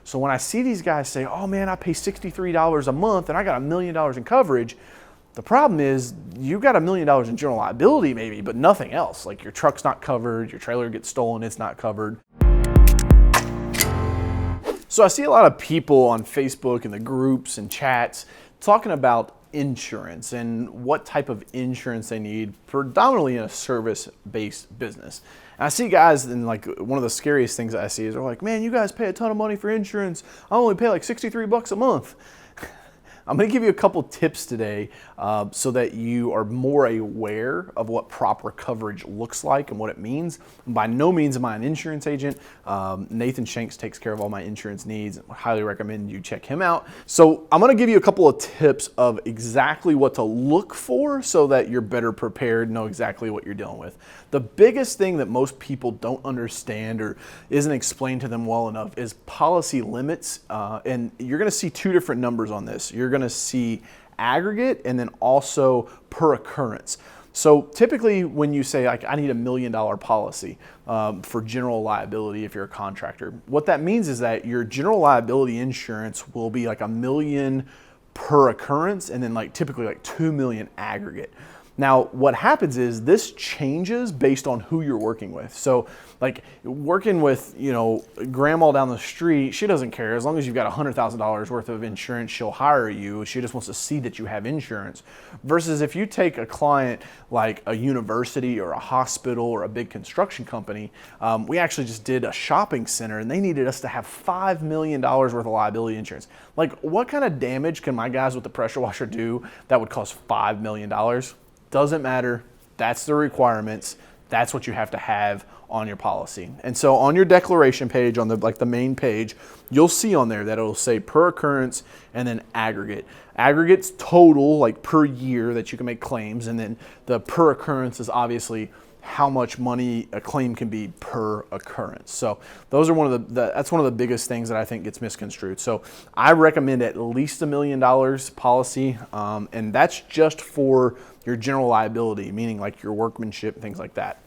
So when I see these guys say, oh man, I pay $63 a month and I got $1 million in coverage, the problem is you got $1 million in general liability maybe, but nothing else. Like your truck's not covered, your trailer gets stolen, it's not covered. So I see a lot of people on Facebook and the groups and chats talking about insurance and what type of insurance they need, predominantly in a service-based business. And I see guys, and like one of the scariest things I see is they're like, man, you guys pay a ton of money for insurance. I only pay like 63 bucks a month. I'm going to give you a couple tips today so that you are more aware of what proper coverage looks like and what it means. By no means am I an insurance agent. Nathan Shanks takes care of all my insurance needs. I highly recommend you check him out. So I'm going to give you a couple of tips of exactly what to look for so that you're better prepared, know exactly what you're dealing with. The biggest thing that most people don't understand or isn't explained to them well enough is policy limits. And you're going to see two different numbers on this. You're going to see aggregate and then also per occurrence. So typically when you say like I need $1 million policy for general liability if you're a contractor, what that means is that your general liability insurance will be like $1 million per occurrence and then like typically like $2 million aggregate. Now, what happens is this changes based on who you're working with. So like working with, grandma down the street, she doesn't care. As long as you've got $100,000 worth of insurance, she'll hire you. She just wants to see that you have insurance. Versus if you take a client like a university or a hospital or a big construction company, we actually just did a shopping center and they needed us to have $5 million worth of liability insurance. Like what kind of damage can my guys with the pressure washer do that would cost $5 million? Doesn't matter. That's the requirements. That's what you have to have on your policy. And so on your declaration page, on the main page, you'll see on there that it'll say per occurrence and then aggregate. Aggregate's total, like per year that you can make claims, and then the per occurrence is obviously how much money a claim can be per occurrence. So those are that's one of the biggest things that I think gets misconstrued. So I recommend at least $1 million policy, and that's just for your general liability, meaning like your workmanship, things like that.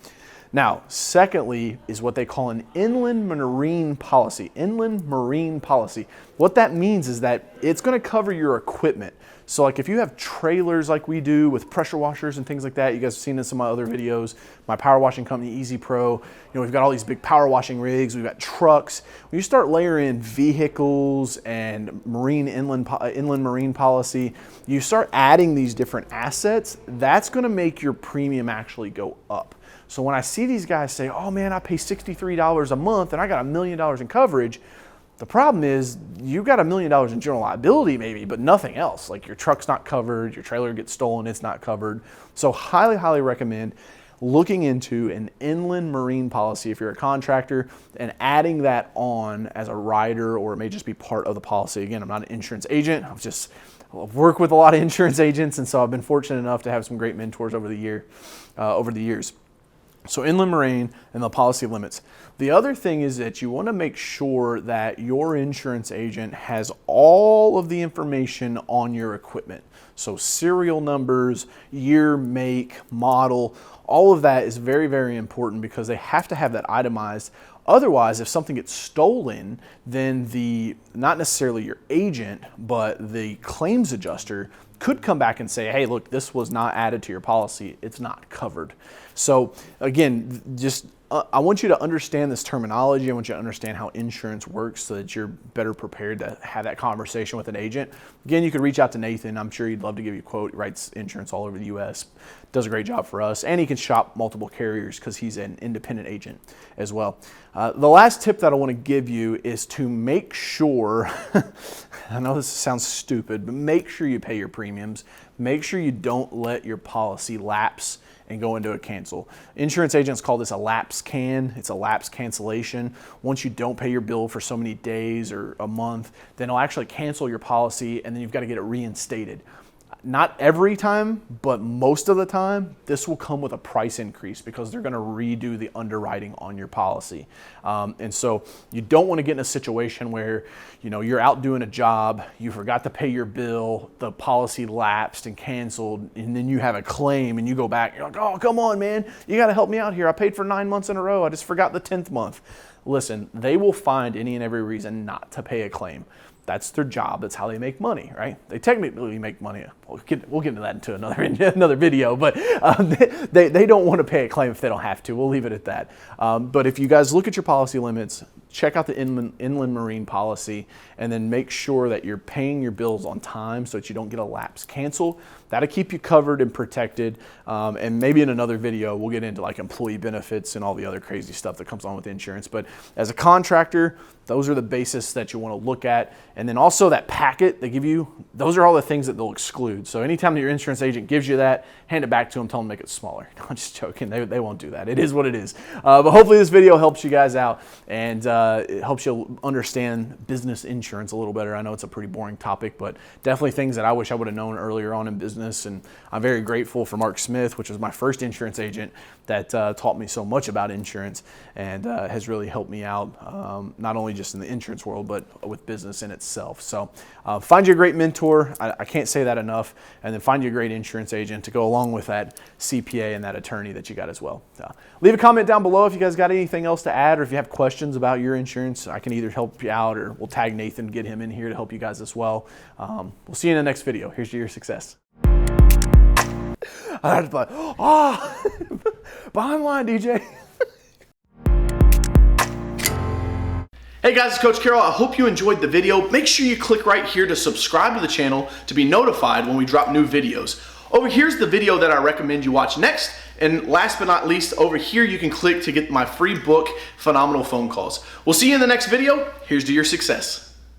Now, secondly is what they call an inland marine policy. Inland marine policy. What that means is that it's going to cover your equipment. So like if you have trailers like we do with pressure washers and things like that, you guys have seen this in my other videos, my power washing company, Easy Pro, we've got all these big power washing rigs, we've got trucks. When you start layering vehicles and inland marine policy, you start adding these different assets, that's going to make your premium actually go up. So when I see these guys say, oh man, I pay $63 a month and I got $1 million in coverage, the problem is you got $1 million in general liability maybe, but nothing else. Like your truck's not covered, your trailer gets stolen, it's not covered. So highly, highly recommend looking into an inland marine policy if you're a contractor and adding that on as a rider, or it may just be part of the policy. Again, I'm not an insurance agent. I've worked with a lot of insurance agents, and so I've been fortunate enough to have some great mentors over the years. So inland marine and the policy limits. The other thing is that you want to make sure that your insurance agent has all of the information on your equipment. So serial numbers, year, make, model, all of that is very, very important because they have to have that itemized. Otherwise, if something gets stolen, then not necessarily your agent, but the claims adjuster could come back and say, hey, look, this was not added to your policy. It's not covered. So again, I want you to understand this terminology. I want you to understand how insurance works so that you're better prepared to have that conversation with an agent. Again, you could reach out to Nathan. I'm sure he'd love to give you a quote. He writes insurance all over the U.S., does a great job for us, and he can shop multiple carriers because he's an independent agent as well. The last tip that I want to give you is to make sure, I know this sounds stupid, but make sure you pay your premiums. Make sure you don't let your policy lapse and go into a cancel. Insurance agents call this a lapse can. It's a lapse cancellation. Once you don't pay your bill for so many days or a month, then it'll actually cancel your policy and then you've got to get it reinstated. Not every time, but most of the time, this will come with a price increase because they're going to redo the underwriting on your policy. And so you don't want to get in a situation where, you're out doing a job, you forgot to pay your bill, the policy lapsed and canceled, and then you have a claim and you go back, you're like, oh, come on, man, you got to help me out here. I paid for 9 months in a row. I just forgot the 10th month. listen, they will find any and every reason not to pay a claim. That's their job. That's how they make money, right? They technically make money. We'll get into that into another video, but they don't want to pay a claim if they don't have to. We'll leave it at that. But if you guys look at your policy limits, check out the inland marine policy, and then make sure that you're paying your bills on time so that you don't get a lapse cancel. That'll keep you covered and protected. And maybe in another video, we'll get into like employee benefits and all the other crazy stuff that comes on with insurance. But as a contractor, those are the basis that you want to look at. And then also that packet they give you, those are all the things that they'll exclude. So anytime that your insurance agent gives you that, hand it back to them, tell them to make it smaller. No, I'm just joking. They won't do that. It is what it is. But hopefully this video helps you guys out, and it helps you understand business insurance a little better. I know it's a pretty boring topic, but definitely things that I wish I would have known earlier on in business. And I'm very grateful for Mark Smith, which was my first insurance agent, that taught me so much about insurance, and has really helped me out, not only just in the insurance world, but with business in itself. So find you a great mentor. I can't say that enough. And then find you a great insurance agent to go along with that CPA and that attorney that you got as well. Leave a comment down below if you guys got anything else to add, or if you have questions about your insurance. I can either help you out, or we'll tag Nathan, get him in here to help you guys as well. We'll see you in the next video. Here's to your success. I had to play, behind the line, DJ. Hey guys, it's Coach Carroll. I hope you enjoyed the video. Make sure you click right here to subscribe to the channel to be notified when we drop new videos. Over here's the video that I recommend you watch next. And last but not least, over here you can click to get my free book, Phenomenal Phone Calls. We'll see you in the next video. Here's to your success.